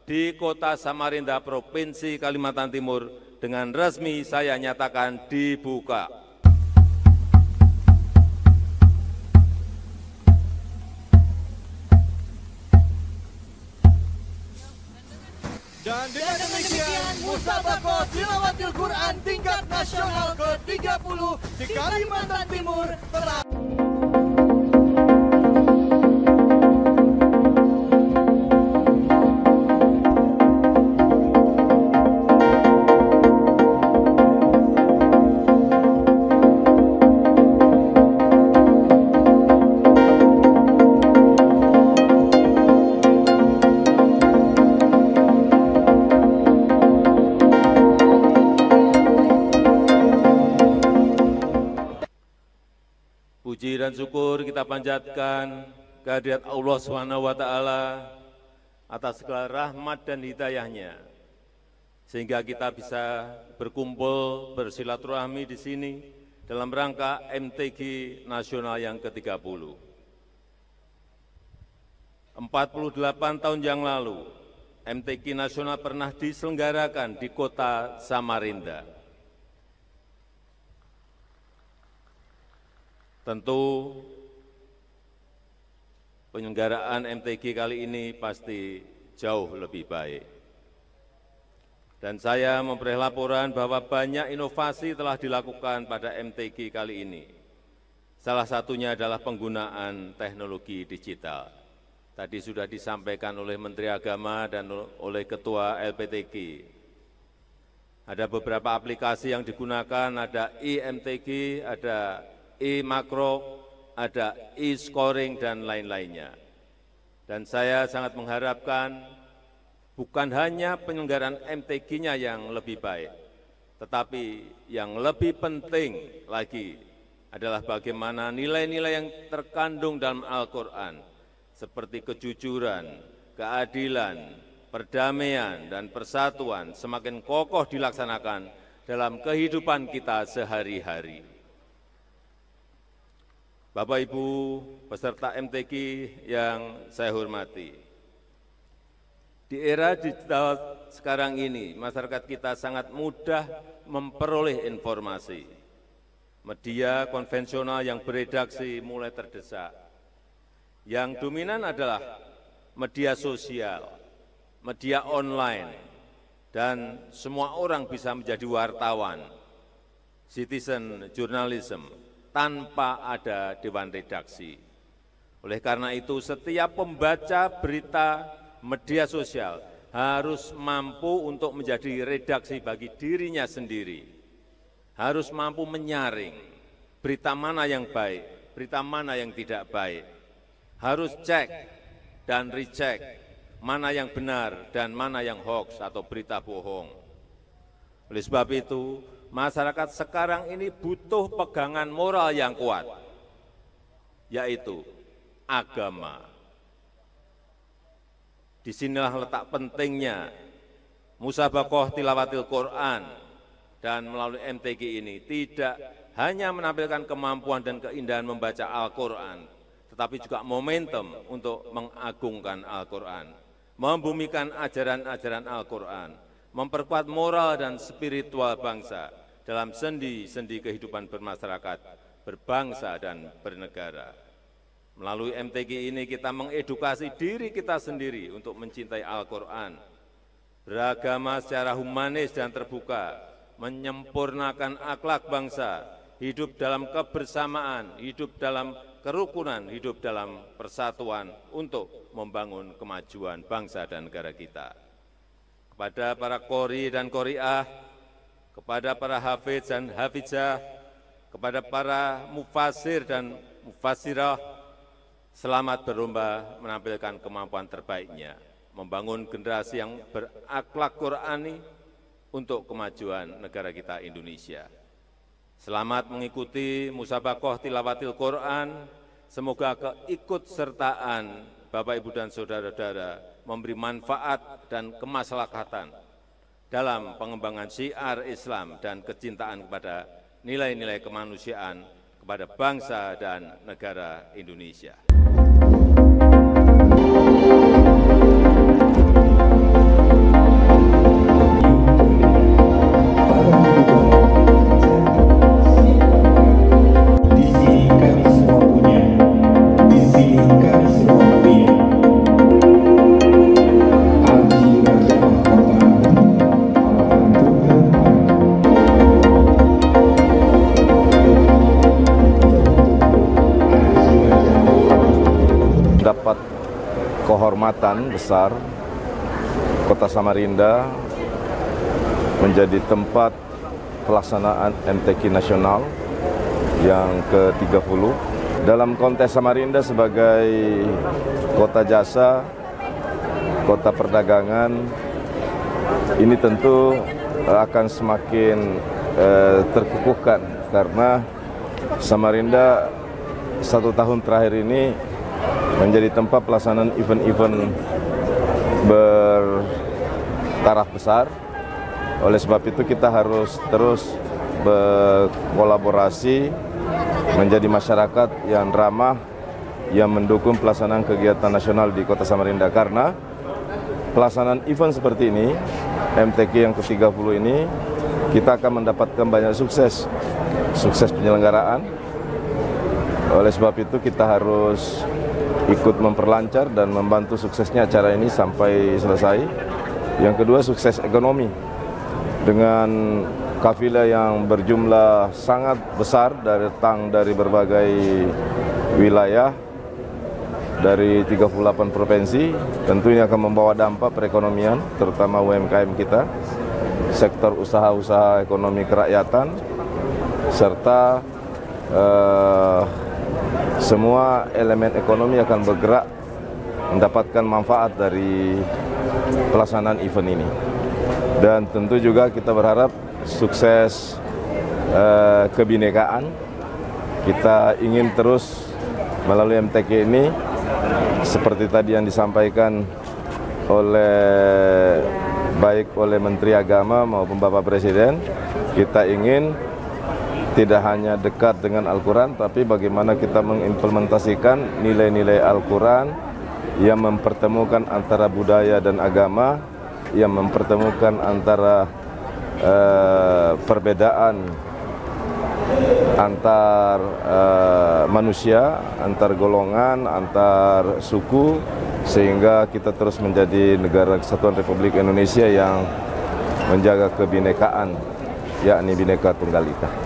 di Kota Samarinda, Provinsi Kalimantan Timur dengan resmi saya nyatakan dibuka. Dan dengan demikian, Musabaqah Tilawatil Quran tingkat nasional ke-30 di Kalimantan Timur telah puji dan syukur kita panjatkan kehadirat Allah SWT atas segala rahmat dan hidayahnya, sehingga kita bisa berkumpul bersilaturahmi di sini dalam rangka MTQ Nasional yang ke-30. 48 tahun yang lalu, MTQ Nasional pernah diselenggarakan di Kota Samarinda. Tentu penyelenggaraan MTQ kali ini pasti jauh lebih baik. Dan saya memperoleh laporan bahwa banyak inovasi telah dilakukan pada MTQ kali ini. Salah satunya adalah penggunaan teknologi digital. Tadi sudah disampaikan oleh Menteri Agama dan oleh Ketua LPTQ. Ada beberapa aplikasi yang digunakan, ada e-MTQ, ada e-makro, ada e-scoring, dan lain-lainnya. Dan saya sangat mengharapkan bukan hanya penyelenggaraan MTQ-nya yang lebih baik, tetapi yang lebih penting lagi adalah bagaimana nilai-nilai yang terkandung dalam Al-Quran, seperti kejujuran, keadilan, perdamaian, dan persatuan semakin kokoh dilaksanakan dalam kehidupan kita sehari-hari. Bapak Ibu peserta MTQ yang saya hormati, di era digital sekarang ini masyarakat kita sangat mudah memperoleh informasi. Media konvensional yang beredaksi mulai terdesak. Yang dominan adalah media sosial, media online, dan semua orang bisa menjadi wartawan, citizen journalism, tanpa ada dewan redaksi. Oleh karena itu, setiap pembaca berita media sosial harus mampu untuk menjadi redaksi bagi dirinya sendiri. Harus mampu menyaring berita mana yang baik, berita mana yang tidak baik. Harus cek dan recheck mana yang benar dan mana yang hoax atau berita bohong. Oleh sebab itu, masyarakat sekarang ini butuh pegangan moral yang kuat, yaitu agama. Disinilah letak pentingnya Musabaqah Tilawatil Quran, dan melalui MTQ ini tidak hanya menampilkan kemampuan dan keindahan membaca Al-Quran, tetapi juga momentum untuk mengagungkan Al-Quran, membumikan ajaran-ajaran Al-Quran, memperkuat moral dan spiritual bangsa dalam sendi-sendi kehidupan bermasyarakat, berbangsa, dan bernegara. Melalui MTQ ini kita mengedukasi diri kita sendiri untuk mencintai Al-Quran, beragama secara humanis dan terbuka, menyempurnakan akhlak bangsa, hidup dalam kebersamaan, hidup dalam kerukunan, hidup dalam persatuan untuk membangun kemajuan bangsa dan negara kita. Kepada para qori dan qoriah, kepada para hafidz dan hafizah, kepada para mufasir dan mufassirah, selamat berlomba menampilkan kemampuan terbaiknya, membangun generasi yang berakhlak Qur'ani untuk kemajuan negara kita Indonesia. Selamat mengikuti Musabaqah Tilawatil Quran. Semoga keikutsertaan Bapak, Ibu, dan saudara-saudara memberi manfaat dan kemaslahatan dalam pengembangan syiar Islam dan kecintaan kepada nilai-nilai kemanusiaan kepada bangsa dan negara Indonesia. kebangkitan besar Kota Samarinda menjadi tempat pelaksanaan MTQ nasional yang ke-30. Dalam konteks Samarinda sebagai kota jasa, kota perdagangan, ini tentu akan semakin terkukuhkan karena Samarinda 1 tahun terakhir ini menjadi tempat pelaksanaan event-event bertaraf besar. Oleh sebab itu kita harus terus berkolaborasi menjadi masyarakat yang ramah, yang mendukung pelaksanaan kegiatan nasional di Kota Samarinda. Karena pelaksanaan event seperti ini, MTQ yang ke-30 ini, kita akan mendapatkan banyak sukses penyelenggaraan. Oleh sebab itu kita harus ikut memperlancar dan membantu suksesnya acara ini sampai selesai. Yang kedua, sukses ekonomi. Dengan kafilah yang berjumlah sangat besar datang dari berbagai wilayah, dari 38 provinsi, tentunya akan membawa dampak perekonomian, terutama UMKM kita, sektor usaha-usaha ekonomi kerakyatan, serta semua elemen ekonomi akan bergerak mendapatkan manfaat dari pelaksanaan event ini. Dan tentu juga kita berharap sukses kebinekaan. Kita ingin terus melalui MTQ ini, seperti tadi yang disampaikan baik oleh Menteri Agama maupun Bapak Presiden, kita ingin tidak hanya dekat dengan Al-Quran, tapi bagaimana kita mengimplementasikan nilai-nilai Al-Quran yang mempertemukan antara budaya dan agama, yang mempertemukan antara perbedaan antar manusia, antar golongan, antar suku, sehingga kita terus menjadi negara kesatuan Republik Indonesia yang menjaga kebinekaan, yakni Bhinneka Tunggal Ika.